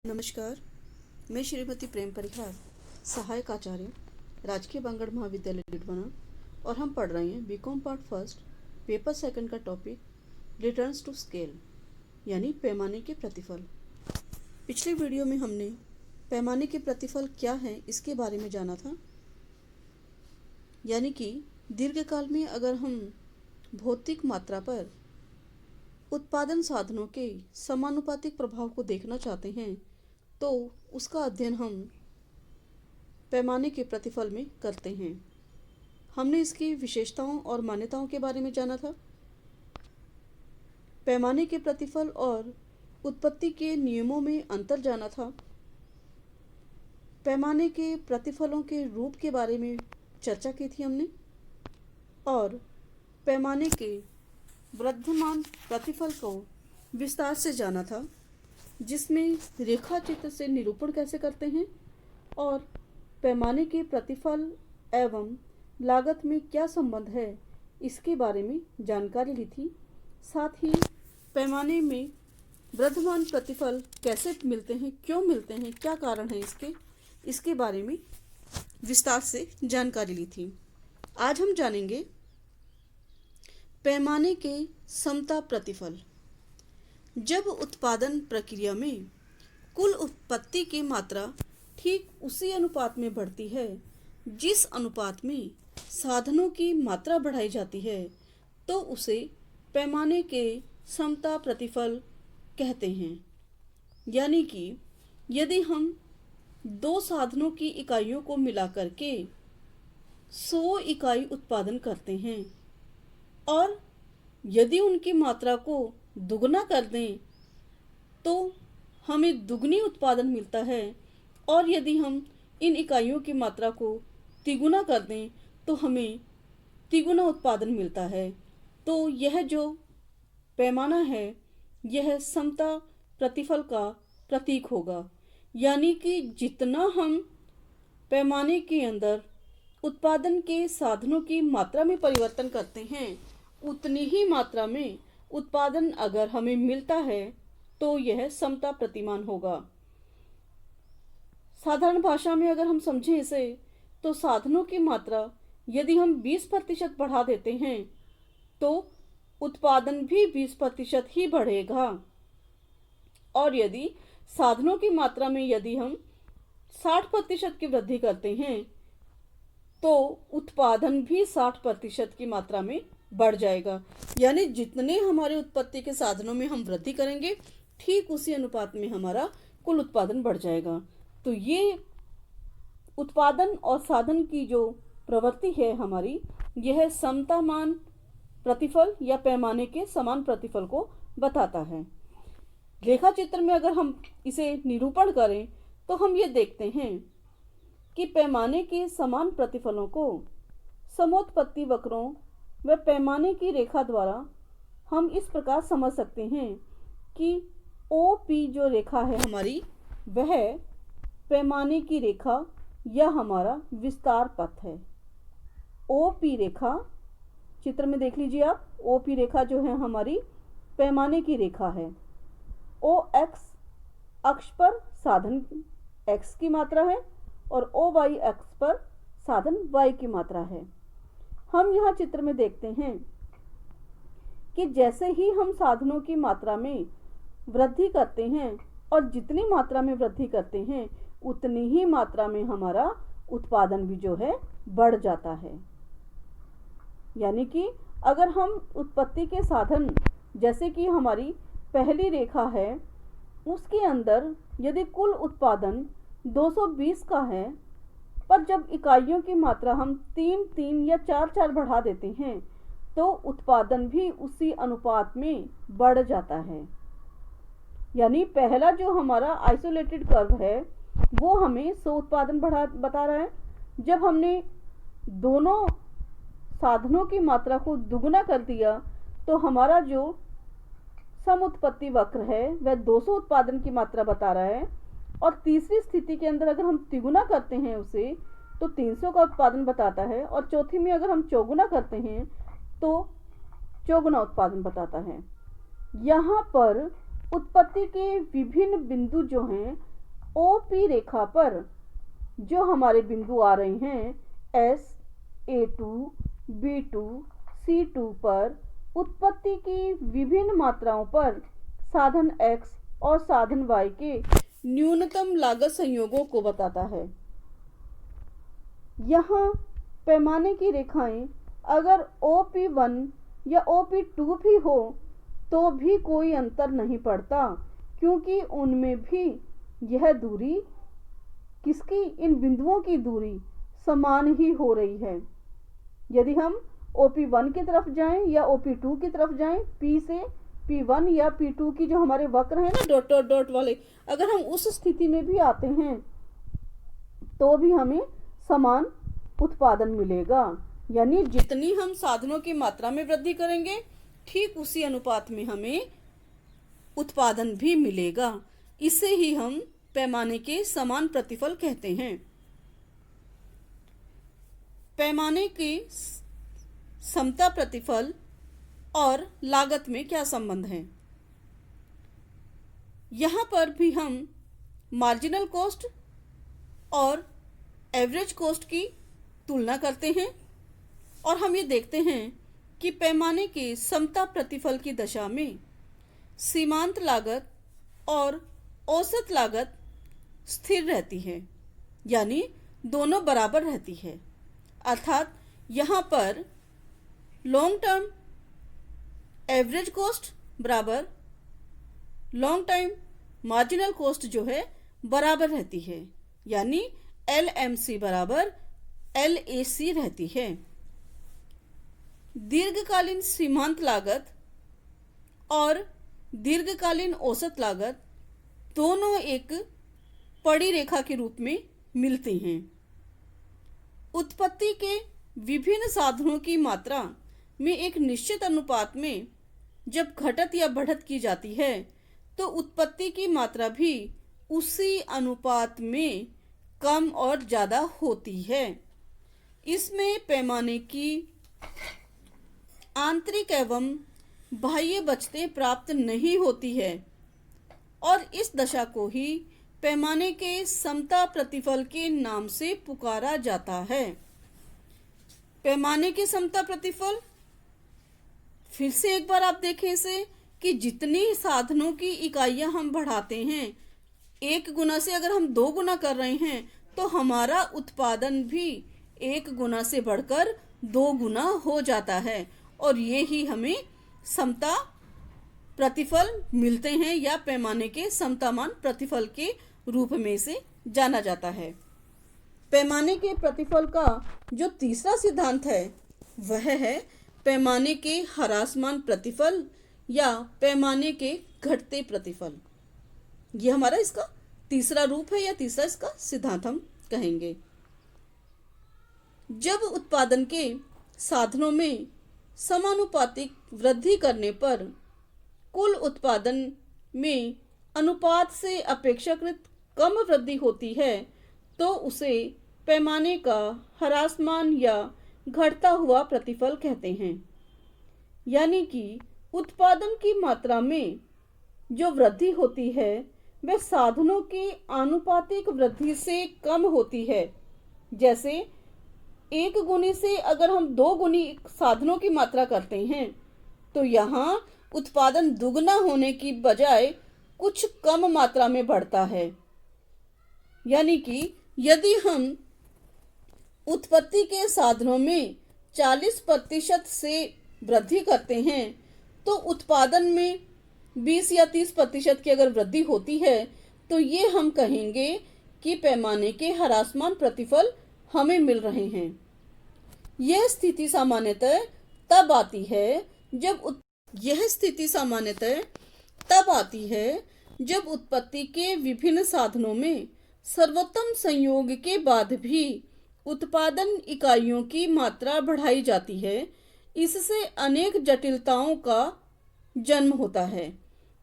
नमस्कार। मैं श्रीमती प्रेम परिहार, सहायक आचार्य, राजकीय बांगड़ महाविद्यालय डिडवाना, और हम पढ़ रहे हैं BCom part first paper second का टॉपिक रिटर्न्स टू स्केल यानी पैमाने के प्रतिफल। पिछले वीडियो में हमने पैमाने के प्रतिफल क्या हैं इसके बारे में जाना था। यानी कि दीर्घकाल में अगर हम भौतिक मात्रा पर उत्पादन साधनों के समानुपातिक प्रभाव को देखना चाहते हैं तो उसका अध्ययन हम पैमाने के प्रतिफल में करते हैं। हमने इसकी विशेषताओं और मान्यताओं के बारे में जाना था। पैमाने के प्रतिफल और उत्पत्ति के नियमों में अंतर जाना था। पैमाने के प्रतिफलों के रूप के बारे में चर्चा की थी हमने, और पैमाने के वर्धमान प्रतिफल को विस्तार से जाना था, जिसमें रेखा चित्र से निरूपण कैसे करते हैं और पैमाने के प्रतिफल एवं लागत में क्या संबंध है इसके बारे में जानकारी ली थी। साथ ही पैमाने में वर्धमान प्रतिफल कैसे मिलते हैं, क्यों मिलते हैं, क्या कारण है इसके बारे में विस्तार से जानकारी ली थी। आज हम जानेंगे पैमाने के समता प्रतिफल। जब उत्पादन प्रक्रिया में कुल उत्पत्ति की मात्रा ठीक उसी अनुपात में बढ़ती है जिस अनुपात में साधनों की मात्रा बढ़ाई जाती है, तो उसे पैमाने के समता प्रतिफल कहते हैं। यानी कि यदि हम दो साधनों की इकाइयों को मिलाकर के 100 इकाई उत्पादन करते हैं और यदि उनकी मात्रा को दुगना कर दें तो हमें दुगनी उत्पादन मिलता है, और यदि हम इन इकाइयों की मात्रा को तिगुना कर दें तो हमें तिगुना उत्पादन मिलता है। तो यह जो पैमाना है यह समता प्रतिफल का प्रतीक होगा। यानी कि जितना हम पैमाने के अंदर उत्पादन के साधनों की मात्रा में परिवर्तन करते हैं, उतनी ही मात्रा में उत्पादन अगर हमें मिलता है तो यह समता प्रतिमान होगा। साधारण भाषा में अगर हम समझें इसे, तो साधनों की मात्रा यदि हम 20% बढ़ा देते हैं तो उत्पादन भी 20% ही बढ़ेगा, और यदि साधनों की मात्रा में यदि हम 60% की वृद्धि करते हैं तो उत्पादन भी 60% की मात्रा में बढ़ जाएगा। यानी जितने हमारे उत्पत्ति के साधनों में हम वृद्धि करेंगे ठीक उसी अनुपात में हमारा कुल उत्पादन बढ़ जाएगा। तो ये उत्पादन और साधन की जो प्रवृत्ति है हमारी, यह समतामान प्रतिफल या पैमाने के समान प्रतिफल को बताता है। रेखा चित्र में अगर हम इसे निरूपण करें तो हम ये देखते हैं कि पैमाने के समान प्रतिफलों को समोत्पत्ति वक्रों व पैमाने की रेखा द्वारा हम इस प्रकार समझ सकते हैं कि OP जो रेखा है हमारी, वह पैमाने की रेखा या हमारा विस्तार पथ है। OP रेखा चित्र में देख लीजिए आप, OP रेखा जो है हमारी पैमाने की रेखा है। OX अक्ष पर साधन X की मात्रा है और OY अक्ष पर साधन Y की मात्रा है। हम यहाँ चित्र में देखते हैं कि जैसे ही हम साधनों की मात्रा में वृद्धि करते हैं और जितनी मात्रा में वृद्धि करते हैं उतनी ही मात्रा में हमारा उत्पादन भी जो है बढ़ जाता है। यानी कि अगर हम उत्पत्ति के साधन, जैसे कि हमारी पहली रेखा है, उसके अंदर यदि कुल उत्पादन 220 का है, पर जब इकाइयों की मात्रा हम 3-3 या 4-4 बढ़ा देते हैं तो उत्पादन भी उसी अनुपात में बढ़ जाता है। यानी पहला जो हमारा आइसोलेटेड कर्व है वो हमें 100 उत्पादन बता रहा है। जब हमने दोनों साधनों की मात्रा को दुगना कर दिया तो हमारा जो समुत्पत्ति वक्र है वह 200 उत्पादन की मात्रा बता रहा है, और तीसरी स्थिति के अंदर अगर हम तिगुना करते हैं उसे तो 300 का उत्पादन बताता है, और चौथी में अगर हम चौगुना करते हैं तो चौगुना उत्पादन बताता है। यहाँ पर उत्पत्ति के विभिन्न बिंदु जो हैं OP रेखा पर जो हमारे बिंदु आ रहे हैं S, A2, B2, C2 पर उत्पत्ति की विभिन्न मात्राओं पर साधन X और साधन Y के न्यूनतम लागत संयोगों को बताता है। यहाँ पैमाने की रेखाएं अगर OP1 या OP2 भी हो तो भी कोई अंतर नहीं पड़ता, क्योंकि उनमें भी यह दूरी किसकी, इन बिंदुओं की दूरी समान ही हो रही है। यदि हम OP1 की तरफ जाएं या OP2 की तरफ जाएं, P से P1 या P2 की जो हमारे वक्र हैं ना डॉट डॉट डॉट वाले, अगर हम उस स्थिति में भी आते हैं तो भी हमें समान उत्पादन मिलेगा। यानी जितनी हम साधनों की मात्रा में वृद्धि करेंगे ठीक उसी अनुपात में हमें उत्पादन भी मिलेगा। इसे ही हम पैमाने के समान प्रतिफल कहते हैं। पैमाने के समता प्रतिफल और लागत में क्या संबंध है? यहाँ पर भी हम मार्जिनल कॉस्ट और एवरेज कॉस्ट की तुलना करते हैं और हम ये देखते हैं कि पैमाने के समता प्रतिफल की दशा में सीमांत लागत और औसत लागत स्थिर रहती है, यानी दोनों बराबर रहती है। अर्थात यहाँ पर लॉन्ग टर्म एवरेज कॉस्ट बराबर लॉन्ग टाइम मार्जिनल कॉस्ट जो है बराबर रहती है, यानी LMC बराबर LAC रहती है। दीर्घकालीन सीमांत लागत और दीर्घकालीन औसत लागत दोनों एक पड़ी रेखा के रूप में मिलती हैं। उत्पत्ति के विभिन्न साधनों की मात्रा में एक निश्चित अनुपात में जब घटत या बढ़त की जाती है तो उत्पत्ति की मात्रा भी उसी अनुपात में कम और ज़्यादा होती है। इसमें पैमाने की आंतरिक एवं बाह्य बचतें प्राप्त नहीं होती है और इस दशा को ही पैमाने के समता प्रतिफल के नाम से पुकारा जाता है। पैमाने के समता प्रतिफल, फिर से एक बार आप देखें इसे कि जितनी साधनों की इकाइयां हम बढ़ाते हैं, 1 गुना से अगर हम 2 गुना कर रहे हैं तो हमारा उत्पादन भी 1 गुना से बढ़कर 2 गुना हो जाता है और ये ही हमें समता प्रतिफल मिलते हैं या पैमाने के समतामान प्रतिफल के रूप में से जाना जाता है। पैमाने के प्रतिफल का जो तीसरा सिद्धांत है वह है पैमाने के ह्रासमान प्रतिफल या पैमाने के घटते प्रतिफल। ये हमारा इसका तीसरा रूप है या तीसरा इसका सिद्धांत हम कहेंगे। जब उत्पादन के साधनों में समानुपातिक वृद्धि करने पर कुल उत्पादन में अनुपात से अपेक्षाकृत कम वृद्धि होती है तो उसे पैमाने का ह्रासमान या घटता हुआ प्रतिफल कहते हैं। यानी कि उत्पादन की मात्रा में जो वृद्धि होती है वह साधनों की आनुपातिक वृद्धि से कम होती है। जैसे 1 गुनी से अगर हम 2 गुनी साधनों की मात्रा करते हैं तो यहाँ उत्पादन दुगना होने की बजाय कुछ कम मात्रा में बढ़ता है। यानी कि यदि हम उत्पत्ति के साधनों में 40% से वृद्धि करते हैं तो उत्पादन में 20 या 30% की अगर वृद्धि होती है तो ये हम कहेंगे कि पैमाने के ह्रासमान प्रतिफल हमें मिल रहे हैं। यह स्थिति सामान्यतः तब आती है जब उत्पत्ति के विभिन्न साधनों में सर्वोत्तम संयोग के बाद भी उत्पादन इकाइयों की मात्रा बढ़ाई जाती है। इससे अनेक जटिलताओं का जन्म होता है।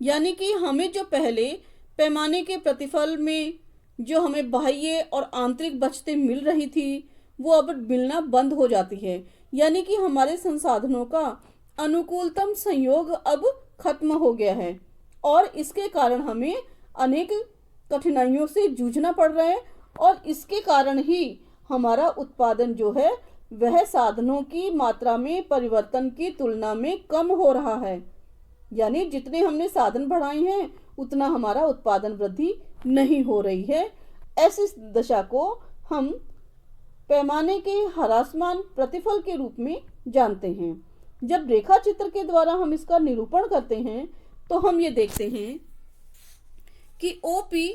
यानी कि हमें जो पहले पैमाने के प्रतिफल में जो हमें बाह्य और आंतरिक बचतें मिल रही थी वो अब मिलना बंद हो जाती है। यानी कि हमारे संसाधनों का अनुकूलतम संयोग अब खत्म हो गया है और इसके कारण हमें अनेक कठिनाइयों से जूझना पड़ रहा है और इसके कारण ही हमारा उत्पादन जो है वह साधनों की मात्रा में परिवर्तन की तुलना में कम हो रहा है। यानी जितने हमने साधन बढ़ाए हैं उतना हमारा उत्पादन वृद्धि नहीं हो रही है। ऐसी दशा को हम पैमाने के ह्रासमान प्रतिफल के रूप में जानते हैं। जब रेखा चित्र के द्वारा हम इसका निरूपण करते हैं तो हम ये देखते हैं कि ओपी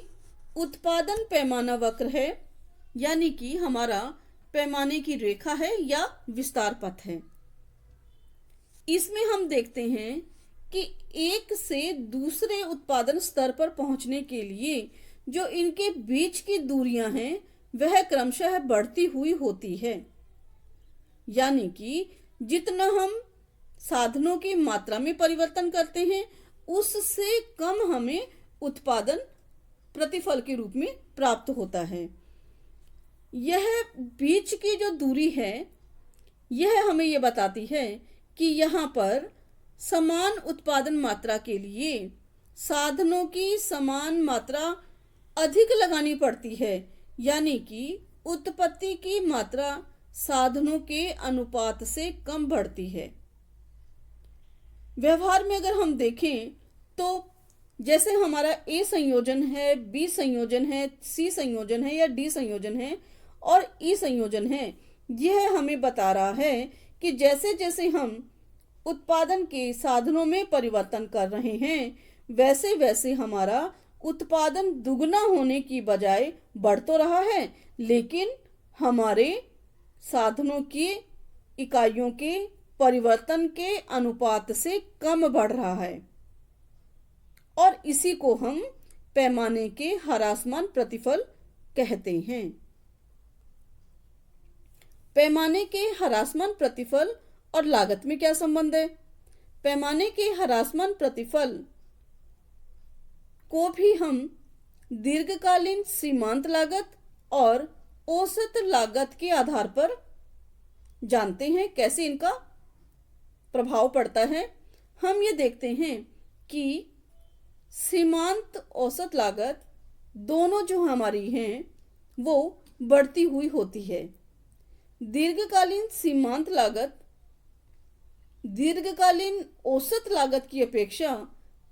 उत्पादन पैमाना वक्र है, यानी कि हमारा पैमाने की रेखा है या विस्तार पथ है। इसमें हम देखते हैं कि एक से दूसरे उत्पादन स्तर पर पहुंचने के लिए जो इनके बीच की दूरियां हैं वह क्रमशः बढ़ती हुई होती है। यानी कि जितना हम साधनों की मात्रा में परिवर्तन करते हैं उससे कम हमें उत्पादन प्रतिफल के रूप में प्राप्त होता है। यह बीच की जो दूरी है यह हमें यह बताती है कि यहाँ पर समान उत्पादन मात्रा के लिए साधनों की समान मात्रा अधिक लगानी पड़ती है, यानी कि उत्पत्ति की मात्रा साधनों के अनुपात से कम बढ़ती है। व्यवहार में अगर हम देखें तो जैसे हमारा ए संयोजन है, बी संयोजन है, सी संयोजन है या डी संयोजन है और ई संयोजन है, यह हमें बता रहा है कि जैसे जैसे हम उत्पादन के साधनों में परिवर्तन कर रहे हैं वैसे वैसे हमारा उत्पादन दुगना होने की बजाय बढ़ तो रहा है, लेकिन हमारे साधनों की इकाइयों के परिवर्तन के अनुपात से कम बढ़ रहा है और इसी को हम पैमाने के ह्रासमान प्रतिफल कहते हैं। पैमाने के ह्रासमान प्रतिफल और लागत में क्या संबंध है? पैमाने के ह्रासमान प्रतिफल को भी हम दीर्घकालीन सीमांत लागत और औसत लागत के आधार पर जानते हैं। कैसे इनका प्रभाव पड़ता है, हम ये देखते हैं कि सीमांत औसत लागत दोनों जो हमारी हैं वो बढ़ती हुई होती है। दीर्घकालीन सीमांत लागत दीर्घकालीन औसत लागत की अपेक्षा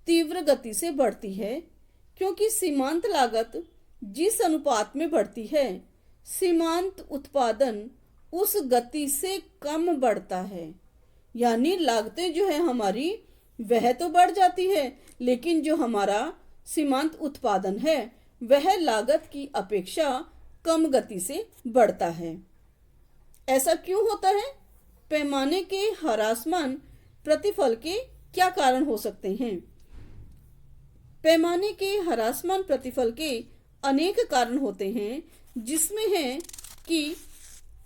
तीव्र गति से बढ़ती है, क्योंकि सीमांत लागत जिस अनुपात में बढ़ती है सीमांत उत्पादन उस गति से कम बढ़ता है। यानी लागतें जो है हमारी वह तो बढ़ जाती है, लेकिन जो हमारा सीमांत उत्पादन है वह लागत की अपेक्षा कम गति से बढ़ता है। ऐसा क्यों होता है? पैमाने के ह्रासमान प्रतिफल के क्या कारण हो सकते हैं? पैमाने के ह्रासमान प्रतिफल के अनेक कारण होते हैं, जिसमें है कि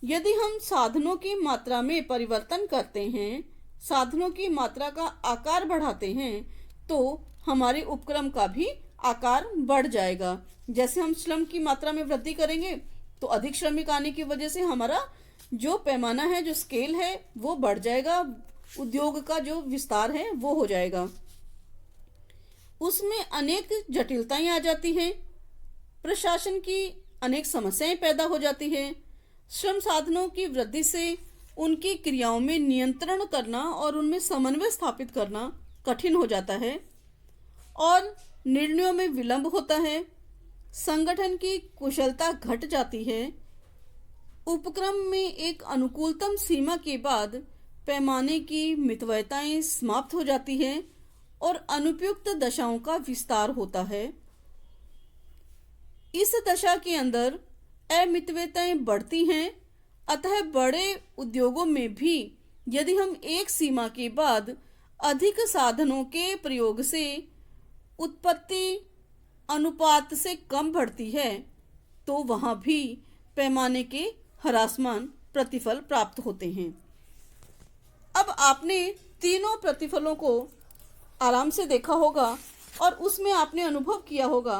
यदि हम साधनों की मात्रा में परिवर्तन करते हैं, साधनों की मात्रा का आकार बढ़ाते हैं, तो हमारे उपक्रम का भी आकार बढ़ जाएगा। जैसे हम श्रम की मात्रा में वृद्धि करेंगे तो अधिक श्रमिक आने की वजह से हमारा जो पैमाना है, जो स्केल है वो बढ़ जाएगा, उद्योग का जो विस्तार है वो हो जाएगा। उसमें अनेक जटिलताएं आ जाती हैं, प्रशासन की अनेक समस्याएं पैदा हो जाती हैं। श्रम साधनों की वृद्धि से उनकी क्रियाओं में नियंत्रण करना और उनमें समन्वय स्थापित करना कठिन हो जाता है और निर्णयों में विलंब होता है। संगठन की कुशलता घट जाती है। उपक्रम में एक अनुकूलतम सीमा के बाद पैमाने की मितव्ययताएं समाप्त हो जाती हैं और अनुपयुक्त दशाओं का विस्तार होता है। इस दशा के अंदर अमितव्ययताएं बढ़ती हैं। अतः बड़े उद्योगों में भी यदि हम एक सीमा के बाद अधिक साधनों के प्रयोग से उत्पत्ति अनुपात से कम बढ़ती है तो वहां भी पैमाने के ह्रासमान प्रतिफल प्राप्त होते हैं। अब आपने तीनों प्रतिफलों को आराम से देखा होगा और उसमें आपने अनुभव किया होगा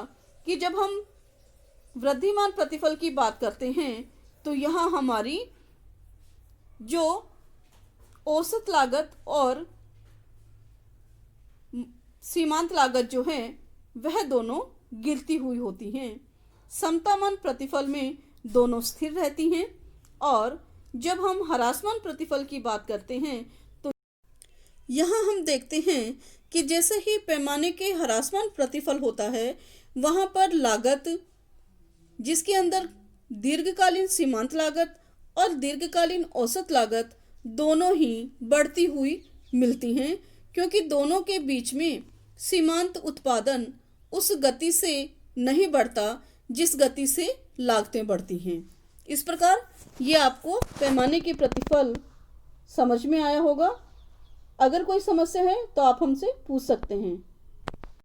कि जब हम वृद्धिमान प्रतिफल की बात करते हैं तो यहाँ हमारी जो औसत लागत और सीमांत लागत जो है वह दोनों गिरती हुई होती हैं। समतामान प्रतिफल में दोनों स्थिर रहती हैं। और जब हम ह्रासमान प्रतिफल की बात करते हैं तो यहाँ हम देखते हैं कि जैसे ही पैमाने के ह्रासमान प्रतिफल होता है, वहाँ पर लागत, जिसके अंदर दीर्घकालीन सीमांत लागत और दीर्घकालीन औसत लागत दोनों ही बढ़ती हुई मिलती हैं, क्योंकि दोनों के बीच में सीमांत उत्पादन उस गति से नहीं बढ़ता जिस गति से लागतें बढ़ती हैं। इस प्रकार ये आपको पैमाने के प्रतिफल समझ में आया होगा। अगर कोई समस्या है तो आप हमसे पूछ सकते हैं।